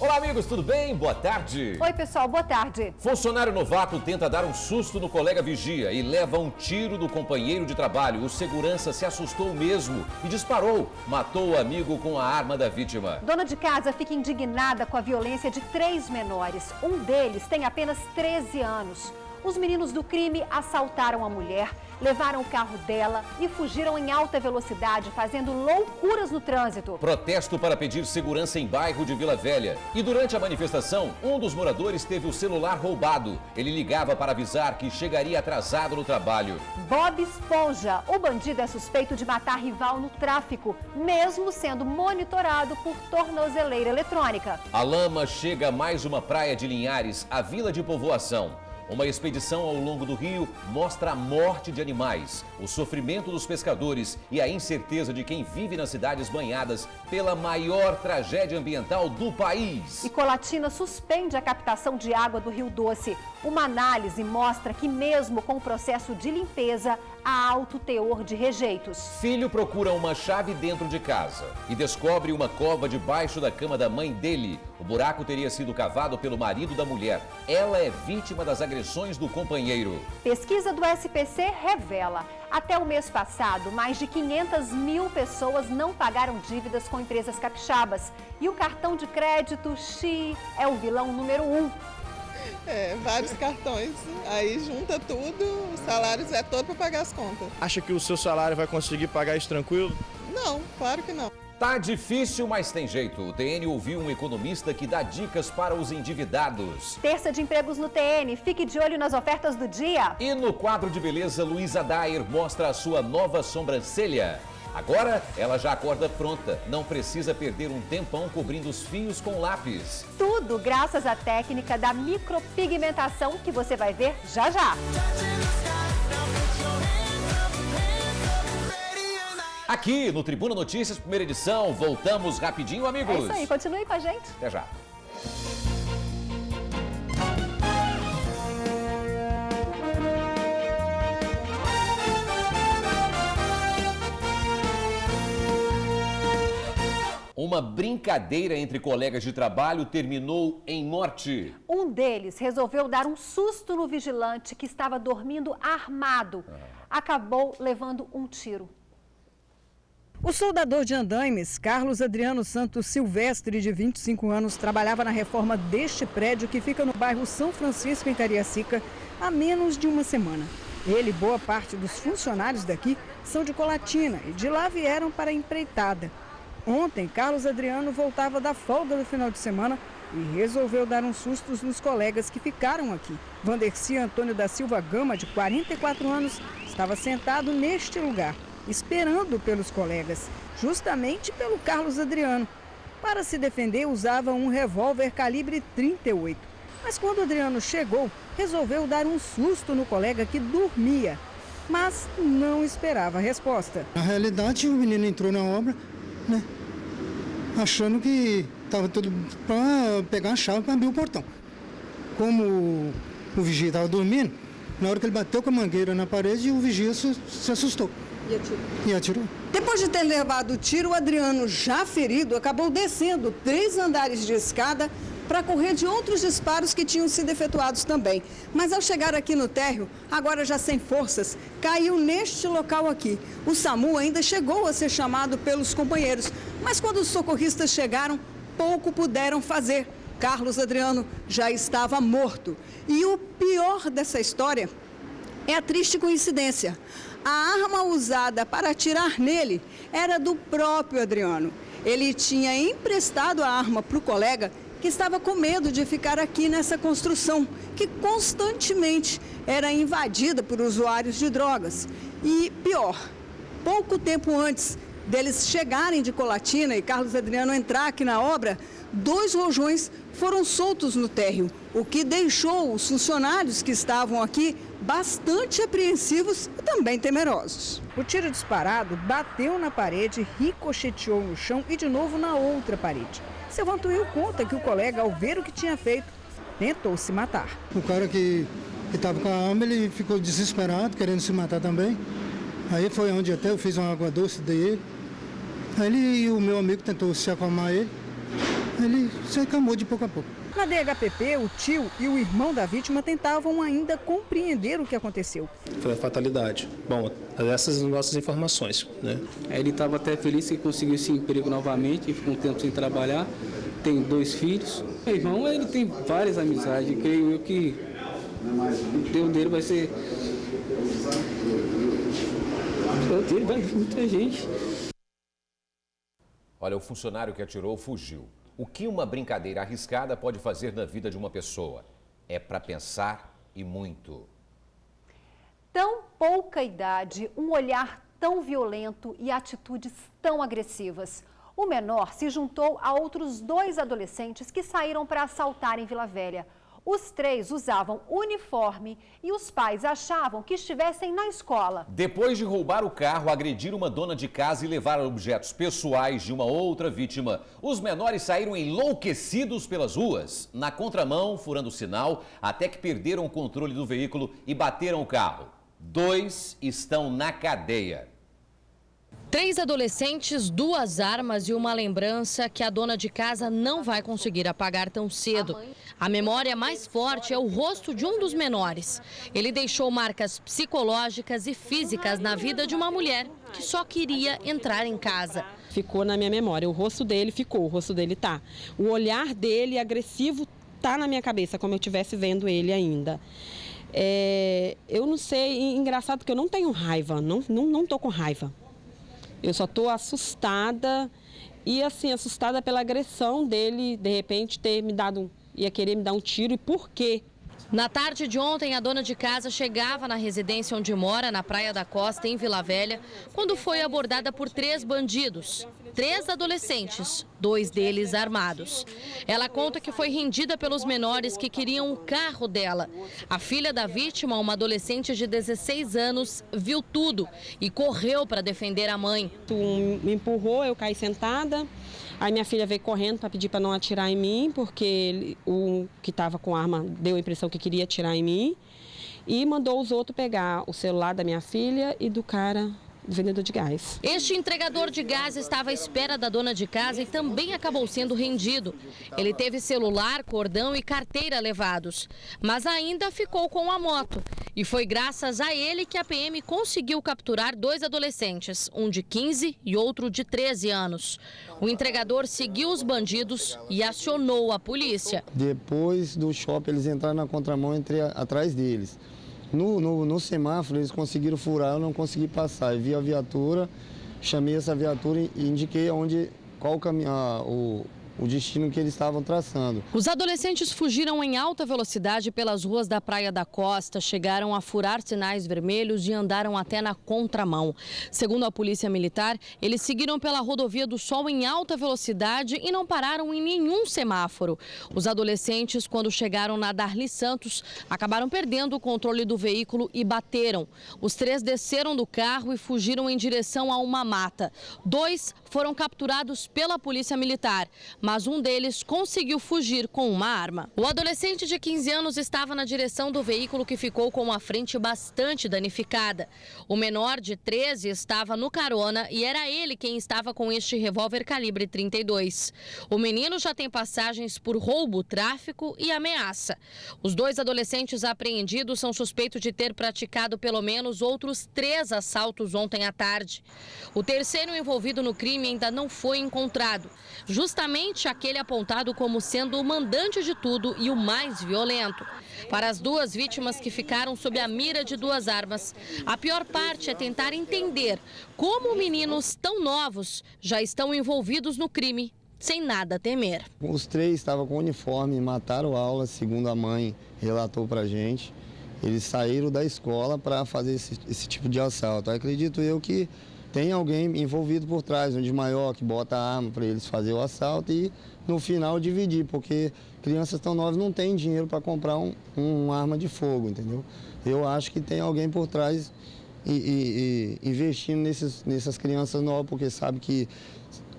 Olá, amigos, tudo bem? Boa tarde. Oi, pessoal, boa tarde. Funcionário novato tenta dar um susto no colega vigia e leva um tiro do companheiro de trabalho. O segurança se assustou mesmo e disparou. Matou o amigo com a arma da vítima. Dona de casa fica indignada com a violência de 3 menores. Um deles tem apenas 13 anos. Os meninos do crime assaltaram a mulher, levaram o carro dela e fugiram em alta velocidade, fazendo loucuras no trânsito. Protesto para pedir segurança em bairro de Vila Velha. E durante a manifestação, um dos moradores teve o celular roubado. Ele ligava para avisar que chegaria atrasado no trabalho. Bob Esponja. O bandido é suspeito de matar rival no tráfico, mesmo sendo monitorado por tornozeleira eletrônica. A lama chega a mais uma praia de Linhares, a vila de povoação. Uma expedição ao longo do rio mostra a morte de animais, o sofrimento dos pescadores e a incerteza de quem vive nas cidades banhadas pela maior tragédia ambiental do país. E Colatina suspende a captação de água do Rio Doce. Uma análise mostra que mesmo com o processo de limpeza, há alto teor de rejeitos. Filho procura uma chave dentro de casa e descobre uma cova debaixo da cama da mãe dele. O buraco teria sido cavado pelo marido da mulher. Ela é vítima das agressões do companheiro. Pesquisa do SPC revela: até o mês passado, mais de 500 mil pessoas não pagaram dívidas com empresas capixabas. E o cartão de crédito Xi é o vilão número 1. Vários cartões, aí junta tudo, os salários é todo para pagar as contas. Acha que o seu salário vai conseguir pagar isso tranquilo? Não, claro que não. Tá difícil, mas tem jeito. O TN ouviu um economista que dá dicas para os endividados. Terça de empregos no TN, fique de olho nas ofertas do dia. E no quadro de beleza, Luísa Dayer mostra a sua nova sobrancelha. Agora, ela já acorda pronta, não precisa perder um tempão cobrindo os fios com lápis. Tudo graças à técnica da micropigmentação que você vai ver já já. Aqui no Tribuna Notícias, primeira edição, voltamos rapidinho, amigos. É isso aí, continue com a gente. Até já. Uma brincadeira entre colegas de trabalho terminou em morte. Um deles resolveu dar um susto no vigilante que estava dormindo armado. Acabou levando um tiro. O soldador de andaimes, Carlos Adriano Santos Silvestre, de 25 anos, trabalhava na reforma deste prédio que fica no bairro São Francisco, em Cariacica, há menos de uma semana. Ele e boa parte dos funcionários daqui são de Colatina e de lá vieram para a empreitada. Ontem, Carlos Adriano voltava da folga do final de semana e resolveu dar uns sustos nos colegas que ficaram aqui. Vandercy Antônio da Silva Gama, de 44 anos, estava sentado neste lugar, esperando pelos colegas, justamente pelo Carlos Adriano. Para se defender, usava um revólver calibre 38. Mas quando Adriano chegou, resolveu dar um susto no colega que dormia, mas não esperava a resposta. Na realidade, o menino entrou na obra, né, achando que estava tudo para pegar a chave para abrir o portão. Como o vigia estava dormindo, na hora que ele bateu com a mangueira na parede, o vigia se assustou. E atirou. Depois de ter levado o tiro, o Adriano, já ferido, acabou descendo 3 andares de escada para correr de outros disparos que tinham sido efetuados também. Mas ao chegar aqui no térreo, agora já sem forças, caiu neste local aqui. O SAMU ainda chegou a ser chamado pelos companheiros, mas quando os socorristas chegaram, pouco puderam fazer. Carlos Adriano já estava morto. E o pior dessa história é a triste coincidência. A arma usada para atirar nele era do próprio Adriano. Ele tinha emprestado a arma para o colega que estava com medo de ficar aqui nessa construção, que constantemente era invadida por usuários de drogas. E pior, pouco tempo antes deles chegarem de Colatina e Carlos Adriano entrar aqui na obra, 2 rojões foram soltos no térreo, o que deixou os funcionários que estavam aqui bastante apreensivos e também temerosos. O tiro disparado bateu na parede, ricocheteou no chão e de novo na outra parede. Seu Vantuil conta que o colega, ao ver o que tinha feito, tentou se matar. O cara que estava com a arma, ele ficou desesperado, querendo se matar também. Aí foi onde até eu fiz uma água doce dele. Aí ele e o meu amigo tentou se acalmar ele. Ele se acalmou de pouco a pouco. Na DHPP, o tio e o irmão da vítima tentavam ainda compreender o que aconteceu. Foi a fatalidade. Bom, essas são as nossas informações, né? Ele estava até feliz que conseguiu esse emprego novamente, ficou um tempo sem trabalhar, tem 2 filhos. Meu irmão, ele tem várias amizades, creio eu que o Deus dele vai ser... O Deus dele vai vir muita gente. Olha, o funcionário que atirou fugiu. O que uma brincadeira arriscada pode fazer na vida de uma pessoa? É para pensar e muito. Tão pouca idade, um olhar tão violento e atitudes tão agressivas. O menor se juntou a outros 2 adolescentes que saíram para assaltar em Vila Velha. Os 3 usavam uniforme e os pais achavam que estivessem na escola. Depois de roubar o carro, agredir uma dona de casa e levar objetos pessoais de uma outra vítima, os menores saíram enlouquecidos pelas ruas, na contramão, furando o sinal, até que perderam o controle do veículo e bateram o carro. 2 estão na cadeia. 3 adolescentes, 2 armas e uma lembrança que a dona de casa não vai conseguir apagar tão cedo. A memória mais forte é o rosto de um dos menores. Ele deixou marcas psicológicas e físicas na vida de uma mulher que só queria entrar em casa. Ficou na minha memória, o rosto dele ficou, o rosto dele tá. O olhar dele agressivo tá na minha cabeça, como eu estivesse vendo ele ainda. Eu não sei, engraçado que eu não tenho raiva, não tô com raiva. Eu só estou assustada e assim, assustada pela agressão dele, de repente ia querer me dar um tiro e por quê? Na tarde de ontem, a dona de casa chegava na residência onde mora, na Praia da Costa, em Vila Velha, quando foi abordada por 3 bandidos. 3 adolescentes, 2 deles armados. Ela conta que foi rendida pelos menores que queriam o carro dela. A filha da vítima, uma adolescente de 16 anos, viu tudo e correu para defender a mãe. Um me empurrou, eu caí sentada. Aí minha filha veio correndo para pedir para não atirar em mim, porque o que estava com arma deu a impressão que queria atirar em mim. E mandou os outros pegar o celular da minha filha e do cara, do vendedor de gás. Este entregador de gás estava à espera da dona de casa e também acabou sendo rendido. Ele teve celular, cordão e carteira levados, mas ainda ficou com a moto. E foi graças a ele que a PM conseguiu capturar 2 adolescentes, um de 15 e outro de 13 anos. O entregador seguiu os bandidos e acionou a polícia. Depois do shopping, eles entraram na contramão atrás deles. No semáforo, eles conseguiram furar, eu não consegui passar. Eu vi a viatura, chamei essa viatura e indiquei qual o caminho, o destino que eles estavam traçando. Os adolescentes fugiram em alta velocidade pelas ruas da Praia da Costa, chegaram a furar sinais vermelhos e andaram até na contramão. Segundo a Polícia Militar, eles seguiram pela Rodovia do Sol em alta velocidade e não pararam em nenhum semáforo. Os adolescentes, quando chegaram na Darli Santos, acabaram perdendo o controle do veículo e bateram. Os 3 desceram do carro e fugiram em direção a uma mata. 2 foram capturados pela Polícia Militar, mas um deles conseguiu fugir com uma arma. O adolescente de 15 anos estava na direção do veículo que ficou com a frente bastante danificada. O menor de 13 estava no carona e era ele quem estava com este revólver calibre 32. O menino já tem passagens por roubo, tráfico e ameaça. Os 2 adolescentes apreendidos são suspeitos de ter praticado pelo menos outros 3 assaltos ontem à tarde. O terceiro envolvido no crime ainda não foi encontrado, justamente aquele apontado como sendo o mandante de tudo e o mais violento. Para as 2 vítimas que ficaram sob a mira de 2 armas, a pior parte é tentar entender como meninos tão novos já estão envolvidos no crime sem nada a temer. Os 3 estavam com uniforme, mataram aula, segundo a mãe relatou pra gente. Eles saíram da escola para fazer esse tipo de assalto. Acredito eu que tem alguém envolvido por trás, um de maior que bota a arma para eles fazer o assalto e no final dividir, porque crianças tão novas não têm dinheiro para comprar uma arma de fogo, entendeu? Eu acho que tem alguém por trás e investindo nessas crianças novas, porque sabe que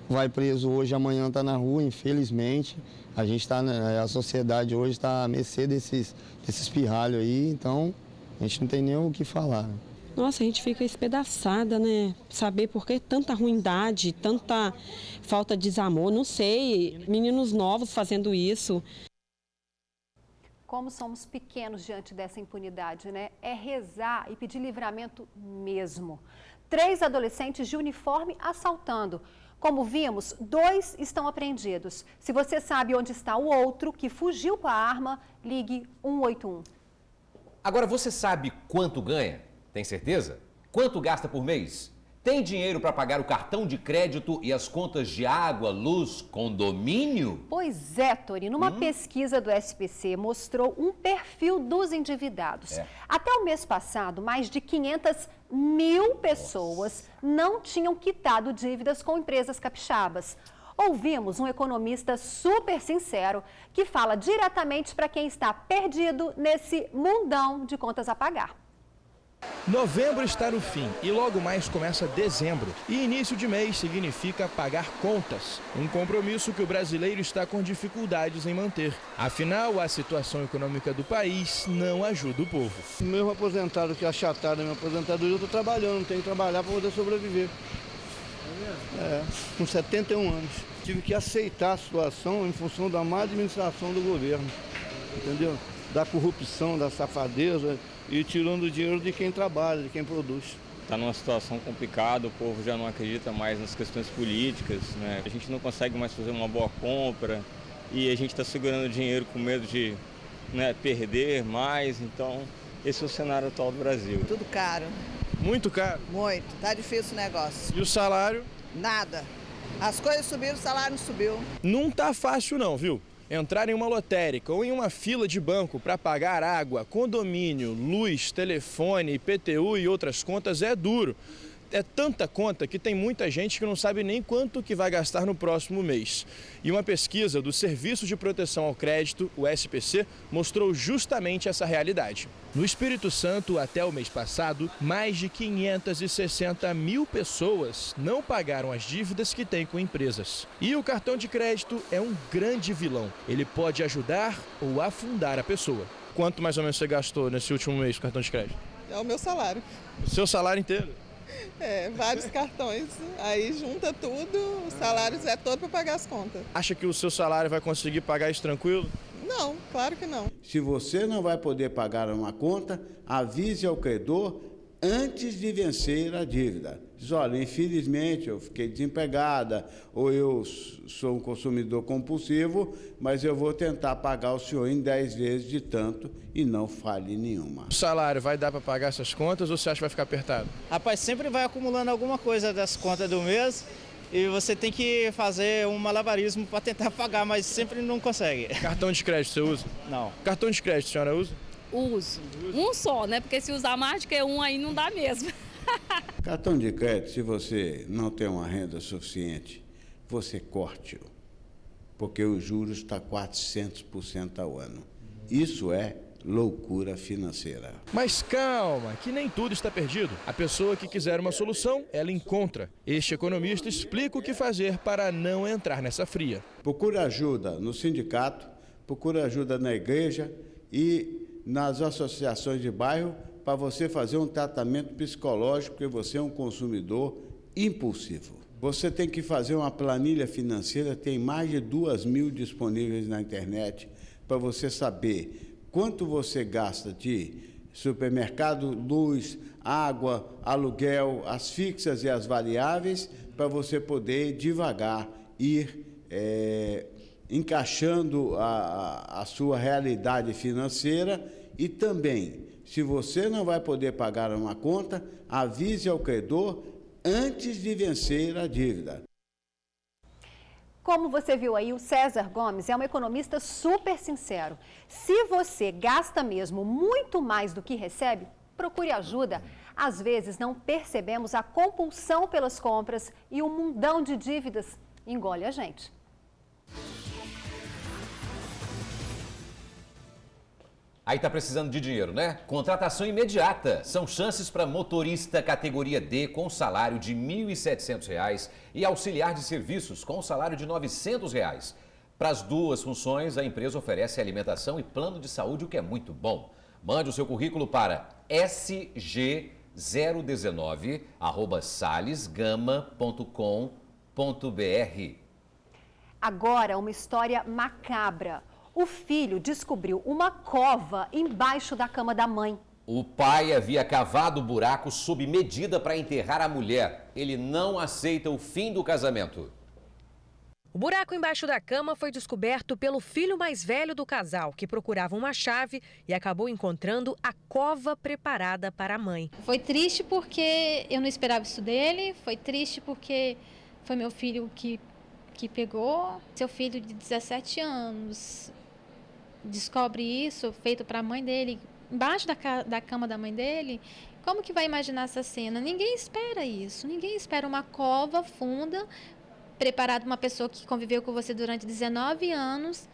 vai preso hoje, amanhã está na rua, infelizmente. A gente a sociedade hoje está à mercê desses pirralhos aí, então a gente não tem nem o que falar. Nossa, a gente fica espedaçada, né? Saber por que tanta ruindade, tanta falta de desamor, não sei. Meninos novos fazendo isso. Como somos pequenos diante dessa impunidade, né? É rezar e pedir livramento mesmo. 3 adolescentes de uniforme assaltando. Como vimos, 2 estão apreendidos. Se você sabe onde está o outro que fugiu com a arma, ligue 181. Agora, você sabe quanto ganha? Tem certeza? Quanto gasta por mês? Tem dinheiro para pagar o cartão de crédito e as contas de água, luz, condomínio? Pois é, Torino. Uma pesquisa do SPC mostrou um perfil dos endividados. Até o mês passado, mais de 500 mil pessoas não tinham quitado dívidas com empresas capixabas. Ouvimos um economista super sincero que fala diretamente para quem está perdido nesse mundão de contas a pagar. Novembro está no fim e logo mais começa dezembro. E início de mês significa pagar contas. Um compromisso que o brasileiro está com dificuldades em manter. Afinal, a situação econômica do país não ajuda o povo. Mesmo aposentado que é achatado na minha aposentadoria, eu estou trabalhando, tenho que trabalhar para poder sobreviver. Com 71 anos. Tive que aceitar a situação em função da má administração do governo, entendeu? Da corrupção, da safadeza e tirando o dinheiro de quem trabalha, de quem produz. Está numa situação complicada, o povo já não acredita mais nas questões políticas, né? A gente não consegue mais fazer uma boa compra e a gente está segurando dinheiro com medo de perder mais, então esse é o cenário atual do Brasil. Tudo caro. Muito caro? Muito, tá difícil o negócio. E o salário? Nada. As coisas subiram, o salário não subiu. Não tá fácil não, viu? Entrar em uma lotérica ou em uma fila de banco para pagar água, condomínio, luz, telefone, IPTU e outras contas é duro. É tanta conta que tem muita gente que não sabe nem quanto que vai gastar no próximo mês. E uma pesquisa do Serviço de Proteção ao Crédito, o SPC, mostrou justamente essa realidade. No Espírito Santo, até o mês passado, mais de 560 mil pessoas não pagaram as dívidas que têm com empresas. E o cartão de crédito é um grande vilão. Ele pode ajudar ou afundar a pessoa. Quanto mais ou menos você gastou nesse último mês com cartão de crédito? É o meu salário. O seu salário inteiro? Vários cartões, aí junta tudo, o salário é todo para pagar as contas. Acha que o seu salário vai conseguir pagar isso tranquilo? Não, claro que não. Se você não vai poder pagar uma conta, avise ao credor antes de vencer a dívida. Diz, olha, infelizmente eu fiquei desempregada ou eu sou um consumidor compulsivo, mas eu vou tentar pagar o senhor em 10 vezes de tanto e não falhe nenhuma. O salário vai dar para pagar essas contas ou você acha que vai ficar apertado? Rapaz, sempre vai acumulando alguma coisa das contas do mês e você tem que fazer um malabarismo para tentar pagar, mas sempre não consegue. Cartão de crédito você usa? Não. Cartão de crédito a senhora usa? Uso. Um só, né? Porque se usar mais do que um aí não dá mesmo. Cartão de crédito, se você não tem uma renda suficiente, você corte-o, porque os juros estão 400% ao ano. Isso é loucura financeira. Mas calma, que nem tudo está perdido. A pessoa que quiser uma solução, ela encontra. Este economista explica o que fazer para não entrar nessa fria. Procure ajuda no sindicato, procure ajuda na igreja e nas associações de bairro para você fazer um tratamento psicológico, porque você é um consumidor impulsivo. Você tem que fazer uma planilha financeira, tem mais de 2.000 disponíveis na internet, para você saber quanto você gasta de supermercado, luz, água, aluguel, as fixas e as variáveis, para você poder devagar ir encaixando a sua realidade financeira e também, se você não vai poder pagar uma conta, avise ao credor antes de vencer a dívida. Como você viu aí, o César Gomes é um economista super sincero. Se você gasta mesmo muito mais do que recebe, procure ajuda. Às vezes não percebemos a compulsão pelas compras e o mundão de dívidas engole a gente. Aí tá precisando de dinheiro, né? Contratação imediata. São chances para motorista categoria D com salário de R$ 1.700 e auxiliar de serviços com salário de R$ 900. Para as duas funções, a empresa oferece alimentação e plano de saúde, o que é muito bom. Mande o seu currículo para sg0 019@salesgama.com.br. Agora, uma história macabra. O filho descobriu uma cova embaixo da cama da mãe. O pai havia cavado o buraco sob medida para enterrar a mulher. Ele não aceita o fim do casamento. O buraco embaixo da cama foi descoberto pelo filho mais velho do casal, que procurava uma chave e acabou encontrando a cova preparada para a mãe. Foi triste porque eu não esperava isso dele, foi triste porque foi meu filho que pegou. Seu filho de 17 anos descobre isso, feito para a mãe dele, embaixo da cama da mãe dele. Como que vai imaginar essa cena? Ninguém espera isso, ninguém espera uma cova funda, preparado uma pessoa que conviveu com você durante 19 anos,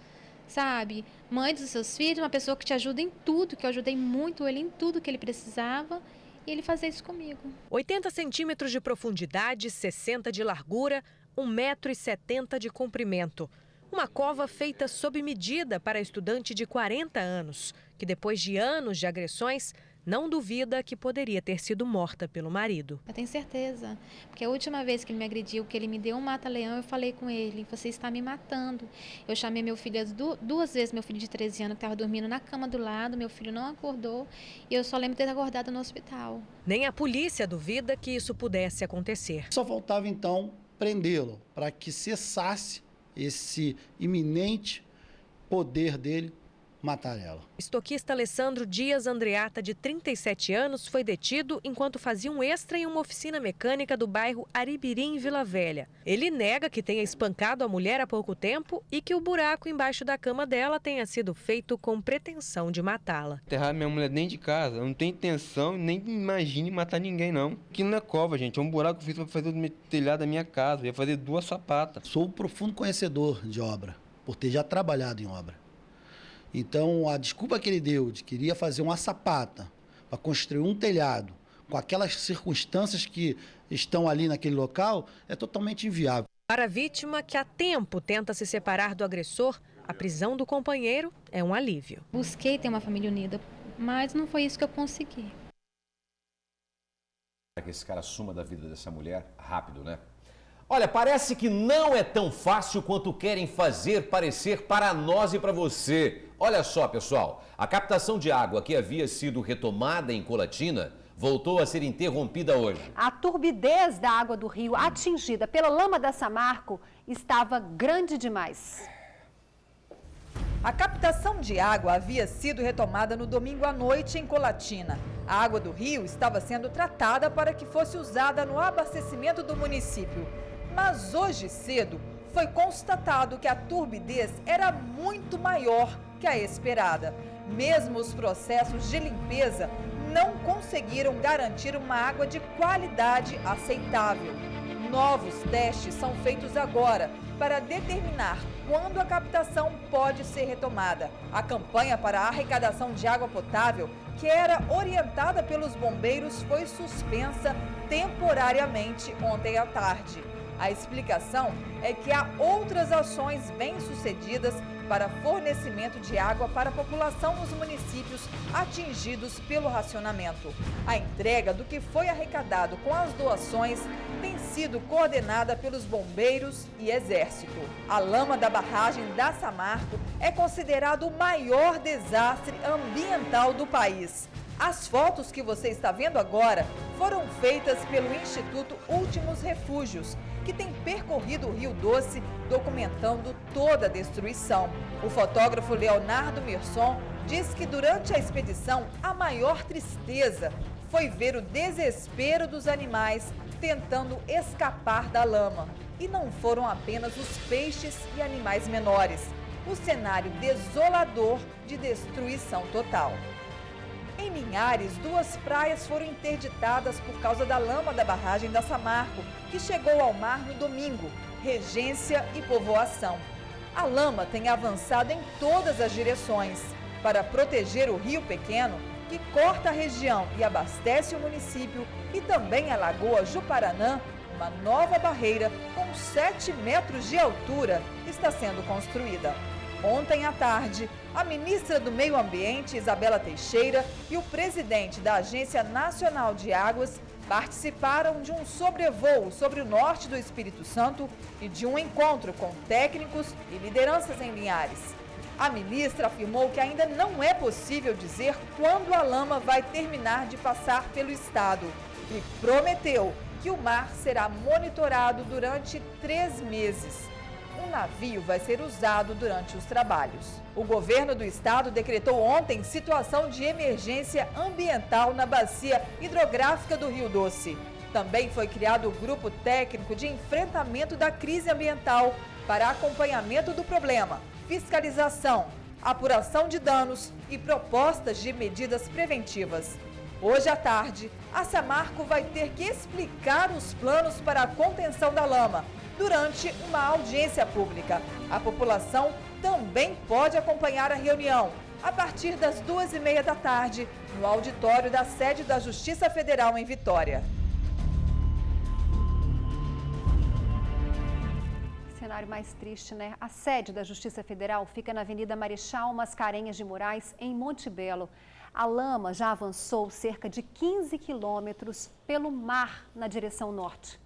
sabe? Mãe dos seus filhos, uma pessoa que te ajuda em tudo, que eu ajudei muito ele em tudo que ele precisava, e ele fazia isso comigo. 80 centímetros de profundidade, 60 de largura, 1,70 m de comprimento. Uma cova feita sob medida para a estudante de 40 anos, que depois de anos de agressões, não duvida que poderia ter sido morta pelo marido. Eu tenho certeza, porque a última vez que ele me agrediu, que ele me deu um mata-leão, eu falei com ele, você está me matando. Eu chamei meu filho duas vezes, meu filho de 13 anos, que estava dormindo na cama do lado, meu filho não acordou, e eu só lembro de ter acordado no hospital. Nem a polícia duvida que isso pudesse acontecer. Só faltava então prendê-lo, para que cessasse esse iminente poder dele matar ela. O estoquista Alessandro Dias Andreata, de 37 anos, foi detido enquanto fazia um extra em uma oficina mecânica do bairro Aribirim, em Vila Velha. Ele nega que tenha espancado a mulher há pouco tempo e que o buraco embaixo da cama dela tenha sido feito com pretensão de matá-la. Enterrar minha mulher dentro de casa, eu não tenho intenção, nem imagine matar ninguém, não. Aquilo não é cova, gente, é um buraco que eu fiz para fazer o telhado da minha casa, eu ia fazer 2 sapatas. Sou um profundo conhecedor de obra, por ter já trabalhado em obra. Então, a desculpa que ele deu de que queria fazer uma sapata para construir um telhado com aquelas circunstâncias que estão ali naquele local é totalmente inviável. Para a vítima, que há tempo tenta se separar do agressor, a prisão do companheiro é um alívio. Busquei ter uma família unida, mas não foi isso que eu consegui. Que esse cara suma da vida dessa mulher rápido, né? Olha, parece que não é tão fácil quanto querem fazer parecer para nós e para você. Olha só, pessoal, a captação de água que havia sido retomada em Colatina voltou a ser interrompida hoje. A turbidez da água do rio atingida pela lama da Samarco estava grande demais. A captação de água havia sido retomada no domingo à noite em Colatina. A água do rio estava sendo tratada para que fosse usada no abastecimento do município. Mas hoje cedo foi constatado que a turbidez era muito maior que a esperada. Mesmo os processos de limpeza não conseguiram garantir uma água de qualidade aceitável. Novos testes são feitos agora para determinar quando a captação pode ser retomada. A campanha para a arrecadação de água potável, que era orientada pelos bombeiros, foi suspensa temporariamente ontem à tarde. A explicação é que há outras ações bem-sucedidas para fornecimento de água para a população nos municípios atingidos pelo racionamento. A entrega do que foi arrecadado com as doações tem sido coordenada pelos bombeiros e exército. A lama da barragem da Samarco é considerado o maior desastre ambiental do país. As fotos que você está vendo agora foram feitas pelo Instituto Últimos Refúgios, que tem percorrido o Rio Doce documentando toda a destruição. O fotógrafo Leonardo Merson diz que durante a expedição a maior tristeza foi ver o desespero dos animais tentando escapar da lama. E não foram apenas os peixes e animais menores. O cenário desolador de destruição total. Em Linhares, 2 praias foram interditadas por causa da lama da barragem da Samarco, que chegou ao mar no domingo, Regência e Povoação. A lama tem avançado em todas as direções. Para proteger o Rio Pequeno, que corta a região e abastece o município, e também a Lagoa Juparanã, uma nova barreira com 7 metros de altura está sendo construída. Ontem à tarde, a ministra do Meio Ambiente, Isabela Teixeira, e o presidente da Agência Nacional de Águas participaram de um sobrevoo sobre o norte do Espírito Santo e de um encontro com técnicos e lideranças em Linhares. A ministra afirmou que ainda não é possível dizer quando a lama vai terminar de passar pelo estado e prometeu que o mar será monitorado durante 3 meses. Um navio vai ser usado durante os trabalhos. O governo do estado decretou ontem situação de emergência ambiental na bacia hidrográfica do Rio Doce. Também foi criado o grupo técnico de enfrentamento da crise ambiental para acompanhamento do problema, fiscalização, apuração de danos e propostas de medidas preventivas. Hoje à tarde, a Samarco vai ter que explicar os planos para a contenção da lama durante uma audiência pública. A população também pode acompanhar a reunião a partir das 2h30 da tarde no auditório da sede da Justiça Federal em Vitória. Cenário mais triste, né? A sede da Justiça Federal fica na Avenida Marechal Mascarenhas de Moraes, em Monte Belo. A lama já avançou cerca de 15 quilômetros pelo mar na direção norte.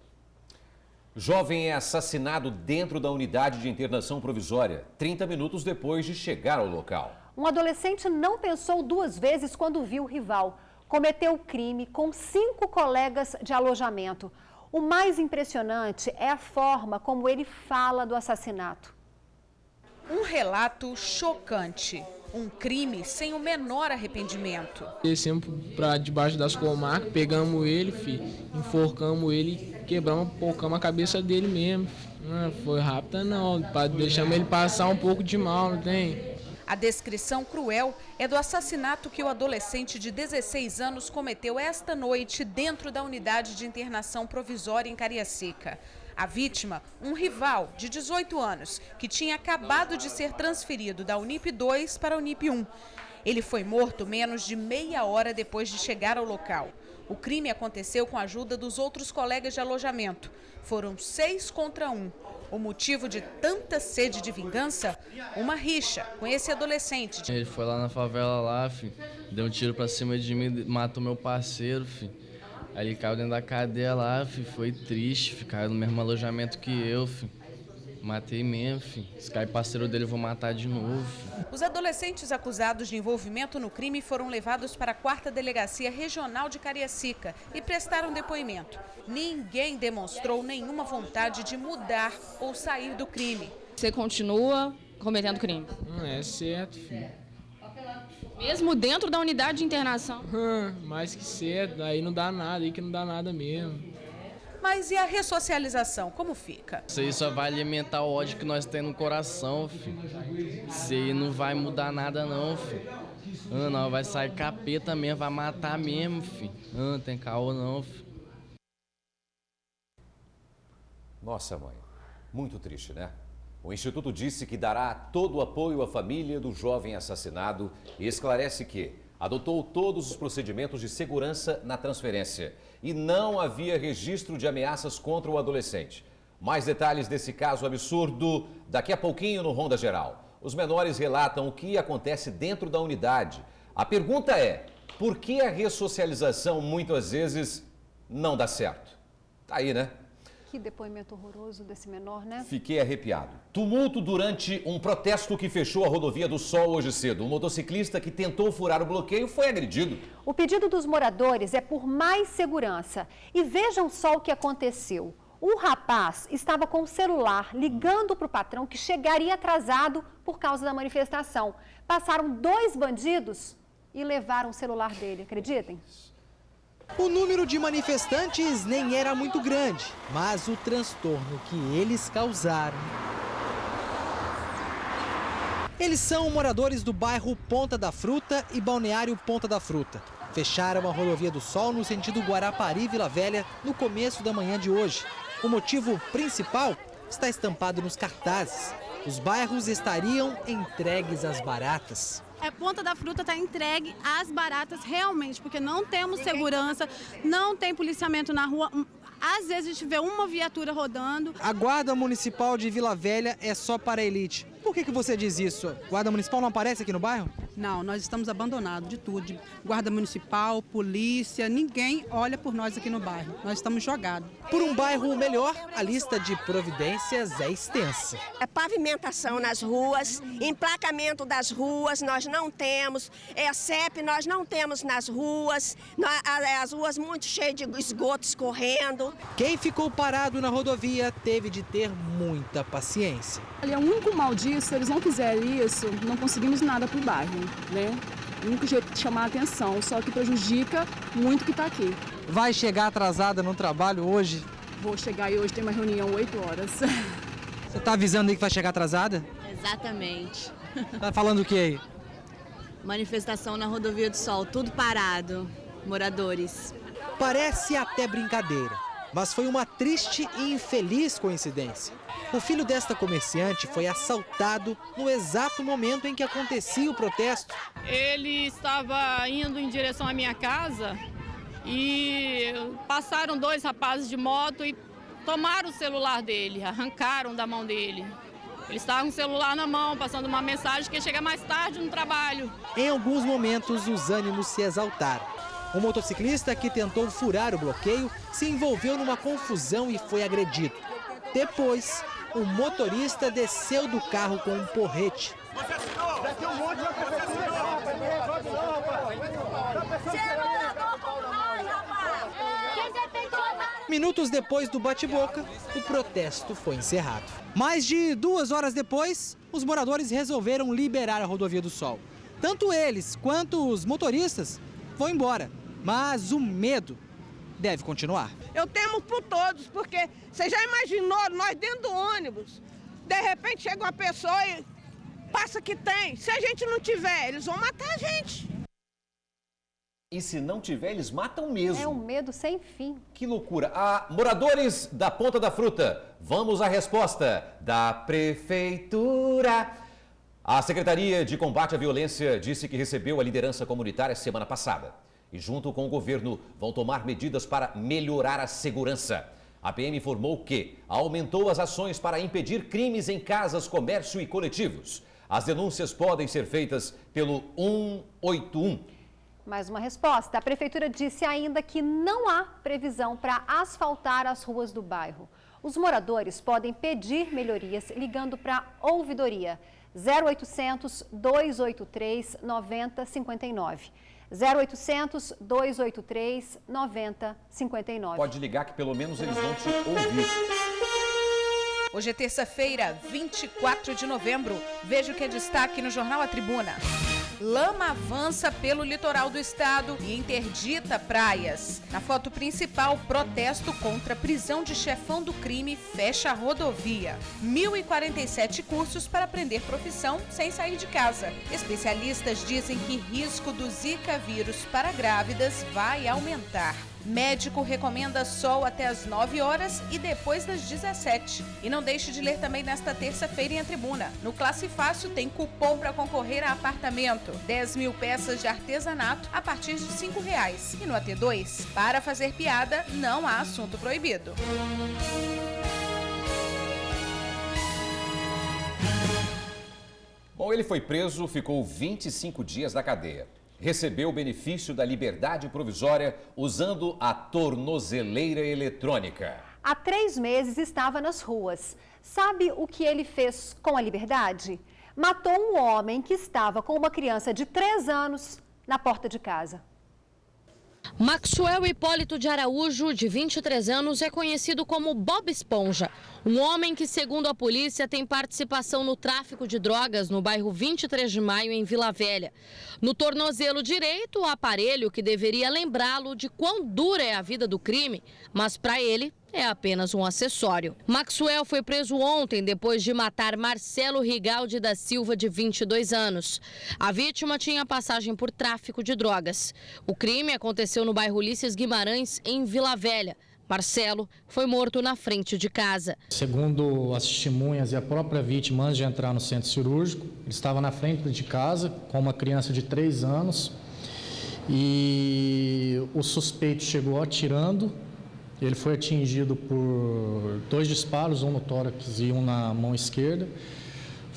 Jovem é assassinado dentro da unidade de internação provisória, 30 minutos depois de chegar ao local. Um adolescente não pensou 2 vezes quando viu o rival. Cometeu o crime com 5 colegas de alojamento. O mais impressionante é a forma como ele fala do assassinato. Um relato chocante. Um crime sem o menor arrependimento. Descemos para debaixo das comarcas, pegamos ele, enforcamos ele, quebramos, pocamos a cabeça dele mesmo. Não foi rápido não, deixamos ele passar um pouco de mal, não tem? A descrição cruel é do assassinato que o adolescente de 16 anos cometeu esta noite dentro da unidade de internação provisória em Cariacica. A vítima, um rival de 18 anos, que tinha acabado de ser transferido da Unip 2 para a Unip 1. Ele foi morto menos de meia hora depois de chegar ao local. O crime aconteceu com a ajuda dos outros colegas de alojamento. Foram 6 contra 1. O motivo de tanta sede de vingança? Uma rixa com esse adolescente. Ele foi lá na favela lá, deu um tiro pra cima de mim, matou meu parceiro, Aí ele caiu dentro da cadeia lá, foi triste, caiu no mesmo alojamento que eu, Matei mesmo, Se cair parceiro dele, eu vou matar de novo. Os adolescentes acusados de envolvimento no crime foram levados para a 4ª Delegacia Regional de Cariacica e prestaram depoimento. Ninguém demonstrou nenhuma vontade de mudar ou sair do crime. Você continua cometendo crime? Não é certo, Mesmo dentro da unidade de internação? Mais que certo, aí não dá nada, aí que não dá nada mesmo. Mas e a ressocialização, como fica? Isso aí só vai alimentar o ódio que nós temos no coração, Isso aí não vai mudar nada não, Não, vai sair capeta mesmo, vai matar mesmo, Não tem caô não, Nossa, mãe, muito triste, né? O Instituto disse que dará todo o apoio à família do jovem assassinado e esclarece que adotou todos os procedimentos de segurança na transferência e não havia registro de ameaças contra o adolescente. Mais detalhes desse caso absurdo daqui a pouquinho no Ronda Geral. Os menores relatam o que acontece dentro da unidade. A pergunta é, por que a ressocialização muitas vezes não dá certo? Tá aí, né? Que depoimento horroroso desse menor, né? Fiquei arrepiado. Tumulto durante um protesto que fechou a rodovia do Sol hoje cedo. Um motociclista que tentou furar o bloqueio foi agredido. O pedido dos moradores é por mais segurança. E vejam só o que aconteceu. Um rapaz estava com o celular ligando para o patrão que chegaria atrasado por causa da manifestação. Passaram 2 bandidos e levaram o celular dele, acreditem? O número de manifestantes nem era muito grande, mas o transtorno que eles causaram. Eles são moradores do bairro Ponta da Fruta e Balneário Ponta da Fruta. Fecharam a rodovia do Sol no sentido Guarapari-Vila Velha no começo da manhã de hoje. O motivo principal está estampado nos cartazes. Os bairros estariam entregues às baratas. Ponta da Fruta está entregue às baratas realmente, porque não temos segurança, não tem policiamento na rua. Às vezes a gente vê uma viatura rodando. A Guarda Municipal de Vila Velha é só para a elite. Por que você diz isso? Guarda Municipal não aparece aqui no bairro? Não, nós estamos abandonados de tudo. Guarda Municipal, polícia, ninguém olha por nós aqui no bairro. Nós estamos jogados. Por um bairro melhor, a lista de providências é extensa. É pavimentação nas ruas, emplacamento das ruas nós não temos, CEP nós não temos nas ruas, as ruas muito cheias de esgoto escorrendo. Quem ficou parado na rodovia teve de ter muita paciência. Olha, o único mal disso, se eles não fizerem isso, não conseguimos nada para o bairro, né? O único jeito de chamar a atenção, só que prejudica muito que está aqui. Vai chegar atrasada no trabalho hoje? Vou chegar e hoje tem uma reunião 8 horas. Você está avisando aí que vai chegar atrasada? Exatamente. Tá falando o que aí? Manifestação na Rodovia do Sol, tudo parado, moradores. Parece até brincadeira, mas foi uma triste e infeliz coincidência. O filho desta comerciante foi assaltado no exato momento em que acontecia o protesto. Ele estava indo em direção à minha casa e passaram 2 rapazes de moto e tomaram o celular dele, arrancaram da mão dele. Ele estava com o celular na mão, passando uma mensagem que ia chegar mais tarde no trabalho. Em alguns momentos, os ânimos se exaltaram. O motociclista que tentou furar o bloqueio se envolveu numa confusão e foi agredido. Depois, o motorista desceu do carro com um porrete. Minutos depois do bate-boca, o protesto foi encerrado. Mais de 2 horas depois, os moradores resolveram liberar a Rodovia do Sol. Tanto eles quanto os motoristas vão embora, mas o medo deve continuar. Eu temo por todos, porque você já imaginou nós dentro do ônibus, de repente chega uma pessoa e passa que tem. Se a gente não tiver, eles vão matar a gente. E se não tiver, eles matam mesmo. É um medo sem fim. Que loucura. Moradores da Ponta da Fruta, vamos à resposta da Prefeitura. A Secretaria de Combate à Violência disse que recebeu a liderança comunitária semana passada. E junto com o governo vão tomar medidas para melhorar a segurança. A PM informou que aumentou as ações para impedir crimes em casas, comércio e coletivos. As denúncias podem ser feitas pelo 181. Mais uma resposta. A Prefeitura disse ainda que não há previsão para asfaltar as ruas do bairro. Os moradores podem pedir melhorias ligando para a ouvidoria 0800 283 9059. 0800 283 9059. Pode ligar que pelo menos eles vão te ouvir. Hoje é terça-feira, 24 de novembro. Veja o que é destaque no Jornal A Tribuna. Lama avança pelo litoral do estado e interdita praias. Na foto principal, protesto contra a prisão de chefão do crime fecha a rodovia. 1.047 cursos para aprender profissão sem sair de casa. Especialistas dizem que risco do Zika vírus para grávidas vai aumentar. Médico recomenda sol até as 9 horas e depois das 17. E não deixe de ler também nesta terça-feira em A Tribuna. No Classe Fácil tem cupom para concorrer a apartamento. 10.000 peças de artesanato a partir de R$5. E no AT2, para fazer piada, não há assunto proibido. Bom, ele foi preso, ficou 25 dias na cadeia. Recebeu o benefício da liberdade provisória usando a tornozeleira eletrônica. Há 3 meses estava nas ruas. Sabe o que ele fez com a liberdade? Matou um homem que estava com uma criança de 3 anos na porta de casa. Maxwell Hipólito de Araújo, de 23 anos, é conhecido como Bob Esponja. Um homem que, segundo a polícia, tem participação no tráfico de drogas no bairro 23 de Maio, em Vila Velha. No tornozelo direito, o aparelho que deveria lembrá-lo de quão dura é a vida do crime, mas para ele é apenas um acessório. Maxwell foi preso ontem depois de matar Marcelo Rigaldi da Silva, de 22 anos. A vítima tinha passagem por tráfico de drogas. O crime aconteceu no bairro Ulisses Guimarães, em Vila Velha. Marcelo foi morto na frente de casa. Segundo as testemunhas e a própria vítima, antes de entrar no centro cirúrgico, ele estava na frente de casa com uma criança de 3 anos e o suspeito chegou atirando. Ele foi atingido por 2 disparos, um no tórax e um na mão esquerda.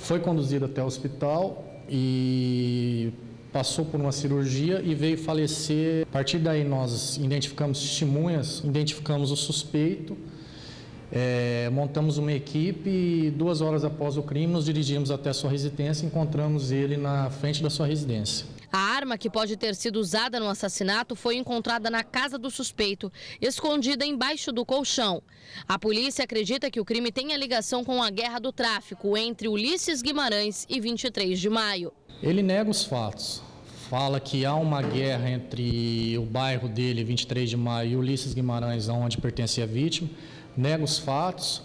Foi conduzido até o hospital e passou por uma cirurgia e veio falecer. A partir daí nós identificamos testemunhas, identificamos o suspeito, montamos uma equipe e 2 horas após o crime nos dirigimos até a sua residência e encontramos ele na frente da sua residência. A arma que pode ter sido usada no assassinato foi encontrada na casa do suspeito, escondida embaixo do colchão. A polícia acredita que o crime tenha ligação com a guerra do tráfico entre Ulisses Guimarães e 23 de maio. Ele nega os fatos. Fala que há uma guerra entre o bairro dele, 23 de maio, e Ulisses Guimarães, onde pertencia a vítima. Nega os fatos,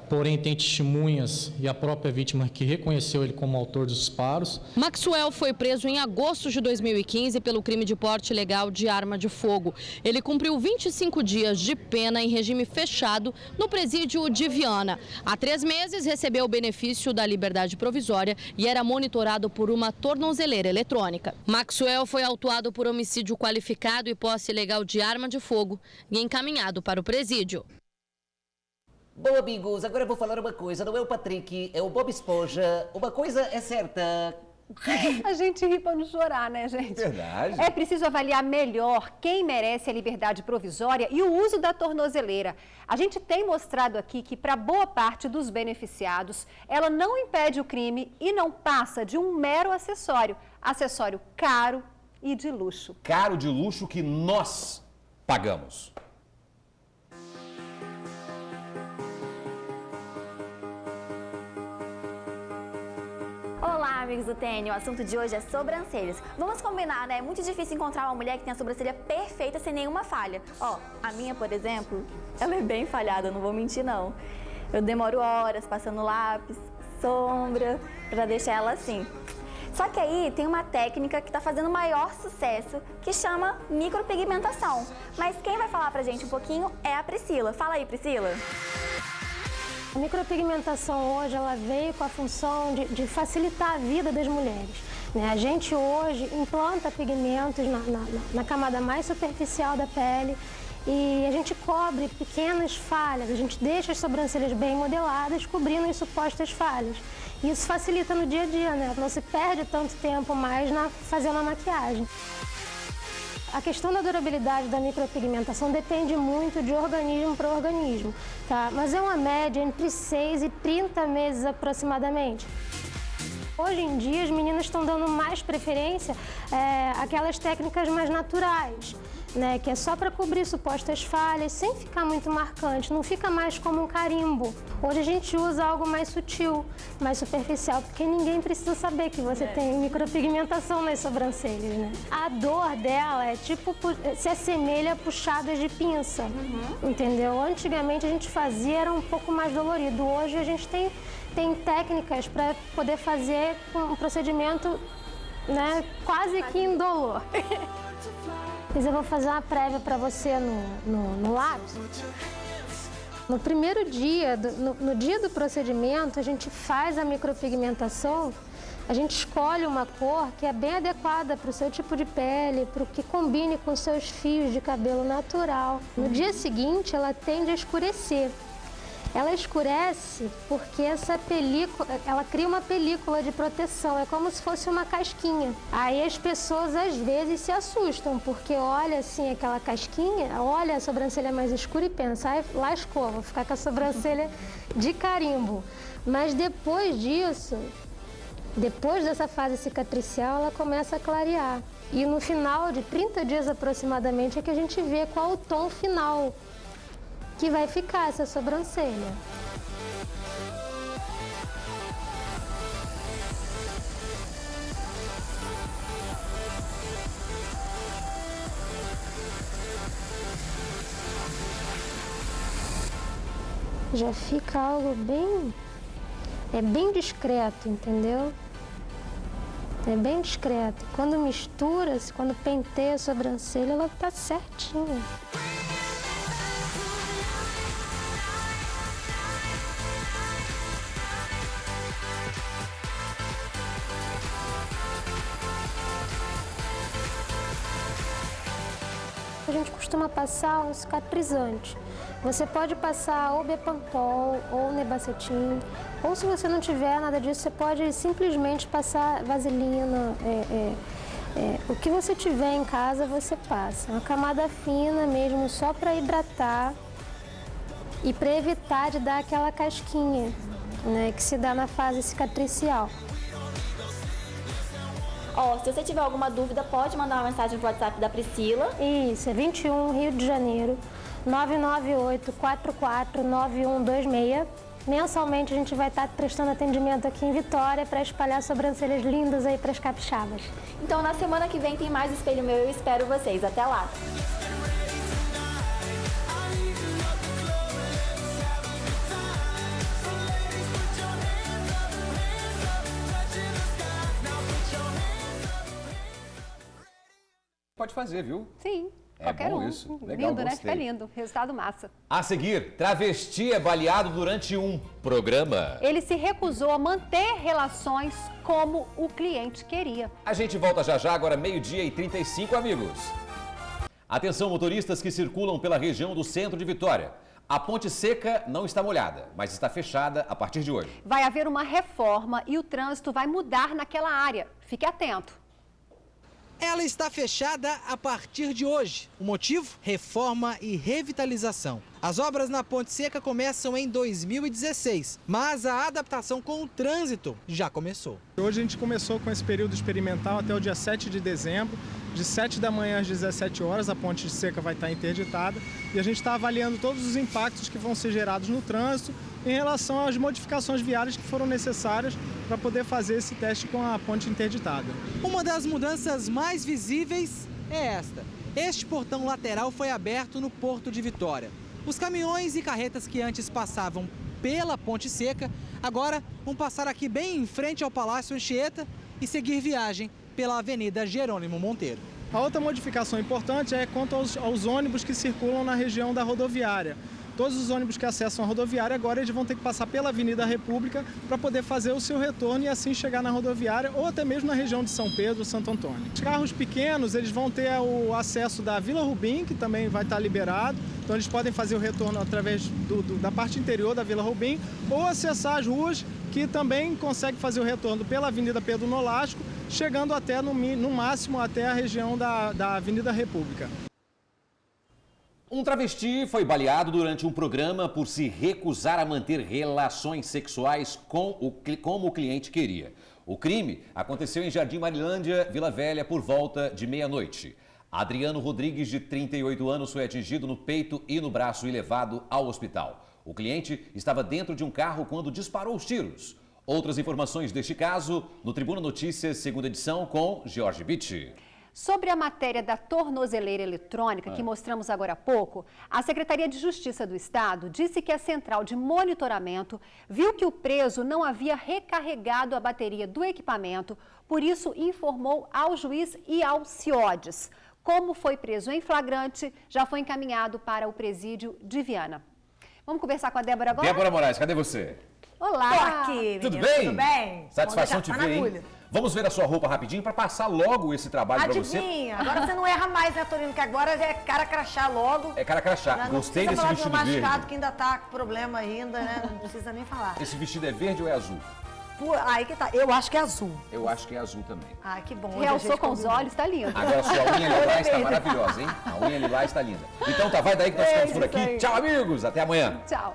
porém tem testemunhas e a própria vítima que reconheceu ele como autor dos disparos. Maxwell foi preso em agosto de 2015 pelo crime de porte ilegal de arma de fogo. Ele cumpriu 25 dias de pena em regime fechado no presídio de Viana. Há 3 meses recebeu o benefício da liberdade provisória e era monitorado por uma tornozeleira eletrônica. Maxwell foi autuado por homicídio qualificado e posse ilegal de arma de fogo e encaminhado para o presídio. Bom, amigos, agora eu vou falar uma coisa. Não é o Patrick, é o Bob Esponja. Uma coisa é certa. A gente ri para não chorar, né, gente? Verdade. É preciso avaliar melhor quem merece a liberdade provisória e o uso da tornozeleira. A gente tem mostrado aqui que, para boa parte dos beneficiados, ela não impede o crime e não passa de um mero acessório. Acessório caro e de luxo. Caro de luxo que nós pagamos. Olá, amigos do TN, o assunto de hoje é sobrancelhas. Vamos combinar, né? É muito difícil encontrar uma mulher que tenha a sobrancelha perfeita sem nenhuma falha. Ó, a minha, por exemplo, ela é bem falhada, não vou mentir não. Eu demoro horas passando lápis, sombra, pra deixar ela assim. Só que aí tem uma técnica que tá fazendo maior sucesso, que chama micropigmentação. Mas quem vai falar pra gente um pouquinho é a Priscila. Fala aí, Priscila. A micropigmentação hoje ela veio com a função de facilitar a vida das mulheres. A gente hoje implanta pigmentos na camada mais superficial da pele e a gente cobre pequenas falhas, a gente deixa as sobrancelhas bem modeladas, cobrindo as supostas falhas. Isso facilita no dia a dia, né? Não se perde tanto tempo mais fazendo a maquiagem. A questão da durabilidade da micropigmentação depende muito de organismo para organismo, tá? Mas é uma média entre 6 e 30 meses aproximadamente. Hoje em dia, as meninas estão dando mais preferência àquelas técnicas mais naturais, né? Que é só para cobrir supostas falhas, sem ficar muito marcante, não fica mais como um carimbo. Hoje a gente usa algo mais sutil, mais superficial, porque ninguém precisa saber que você tem micropigmentação nas sobrancelhas, né? A dor dela se assemelha a puxadas de pinça, entendeu? Antigamente a gente fazia, era um pouco mais dolorido. Hoje a gente tem técnicas para poder fazer um procedimento, né, quase que indolor. Mas eu vou fazer uma prévia para você no lápis. No primeiro dia, no dia do procedimento, a gente faz a micropigmentação, a gente escolhe uma cor que é bem adequada para o seu tipo de pele, para o que combine com os seus fios de cabelo natural. No dia seguinte, ela tende a escurecer. Ela escurece porque essa película, ela cria uma película de proteção, é como se fosse uma casquinha. Aí as pessoas às vezes se assustam, porque olha assim aquela casquinha, olha a sobrancelha mais escura e pensa, lascou, vou ficar com a sobrancelha de carimbo. Mas depois disso, depois dessa fase cicatricial, ela começa a clarear. E no final de 30 dias aproximadamente é que a gente vê qual o tom final que vai ficar essa sobrancelha. Já fica algo bem discreto, entendeu? É bem discreto. Quando mistura-se, quando penteia a sobrancelha, ela tá certinha. A gente costuma passar um cicatrizante. Você pode passar ou Bepantol ou Nebacetin Ou se você não tiver nada disso, você pode simplesmente passar vaselina, o que você tiver em casa você passa. Uma camada fina mesmo, só para hidratar e para evitar de dar aquela casquinha, né, que se dá na fase cicatricial. Se você tiver alguma dúvida, pode mandar uma mensagem pro WhatsApp da Priscila. Isso, é 21 Rio de Janeiro, 998-449126. Mensalmente a gente vai estar prestando atendimento aqui em Vitória para espalhar sobrancelhas lindas aí para as capixabas. Então na semana que vem tem mais Espelho Meu, eu espero vocês. Até lá! Pode fazer, viu? Sim, É qualquer bom um. isso. Legal, Lindo, né? gostei. Fica lindo. Resultado massa. A seguir, travesti é baleado durante um programa. Ele se recusou a manter relações como o cliente queria. A gente volta já já, agora 12h35, amigos. Atenção, motoristas que circulam pela região do centro de Vitória. A ponte seca não está molhada, mas está fechada a partir de hoje. Vai haver uma reforma e o trânsito vai mudar naquela área. Fique atento. Ela está fechada a partir de hoje. O motivo? Reforma e revitalização. As obras na Ponte Seca começam em 2016, mas a adaptação com o trânsito já começou. Hoje a gente começou com esse período experimental até o dia 7 de dezembro. De 7 da manhã às 17 horas, a Ponte Seca vai estar interditada e a gente está avaliando todos os impactos que vão ser gerados no trânsito em relação às modificações viárias que foram necessárias para poder fazer esse teste com a ponte interditada. Uma das mudanças mais visíveis é esta. Este portão lateral foi aberto no Porto de Vitória. Os caminhões e carretas que antes passavam pela Ponte Seca, agora vão passar aqui bem em frente ao Palácio Anchieta e seguir viagem pela Avenida Jerônimo Monteiro. A outra modificação importante é quanto aos ônibus que circulam na região da rodoviária. Todos os ônibus que acessam a rodoviária agora eles vão ter que passar pela Avenida República para poder fazer o seu retorno e assim chegar na rodoviária ou até mesmo na região de São Pedro, Santo Antônio. Os carros pequenos eles vão ter o acesso da Vila Rubim, que também vai estar liberado, então eles podem fazer o retorno através da parte interior da Vila Rubim ou acessar as ruas que também consegue fazer o retorno pela Avenida Pedro Nolasco, chegando até no máximo até a região da Avenida República. Um travesti foi baleado durante um programa por se recusar a manter relações sexuais como o cliente queria. O crime aconteceu em Jardim Marilândia, Vila Velha, por volta de meia-noite. Adriano Rodrigues, de 38 anos, foi atingido no peito e no braço e levado ao hospital. O cliente estava dentro de um carro quando disparou os tiros. Outras informações deste caso no Tribuna Notícias, segunda edição, com Jorge Bitti. Sobre a matéria da tornozeleira eletrônica que mostramos agora há pouco, a Secretaria de Justiça do Estado disse que a central de monitoramento viu que o preso não havia recarregado a bateria do equipamento, por isso informou ao juiz e ao CIODES. Como foi preso em flagrante, já foi encaminhado para o presídio de Viana. Vamos conversar com a Débora agora? Débora Moraes, cadê você? Olá! Tô aqui, Tudo menina, bem? Tudo bem? Satisfação te ver, hein? Vamos ver a sua roupa rapidinho para passar logo esse trabalho para você. Adivinha, agora você não erra mais, né, Torino? Que agora é cara crachá logo. É cara crachá. Não Gostei desse falar vestido do meu machucado verde. que ainda tá com problema ainda, né? Não precisa nem falar. Esse vestido é verde ou é azul? Aí que tá. Eu acho que é azul. Eu acho que é azul também. Ah, que bom. Realçou com os olhos, tá lindo. Agora sua unha lilás está maravilhosa, hein? A unha lilás está linda. Então tá, vai daí que nós ficamos por aqui. Tchau, amigos. Até amanhã. Tchau.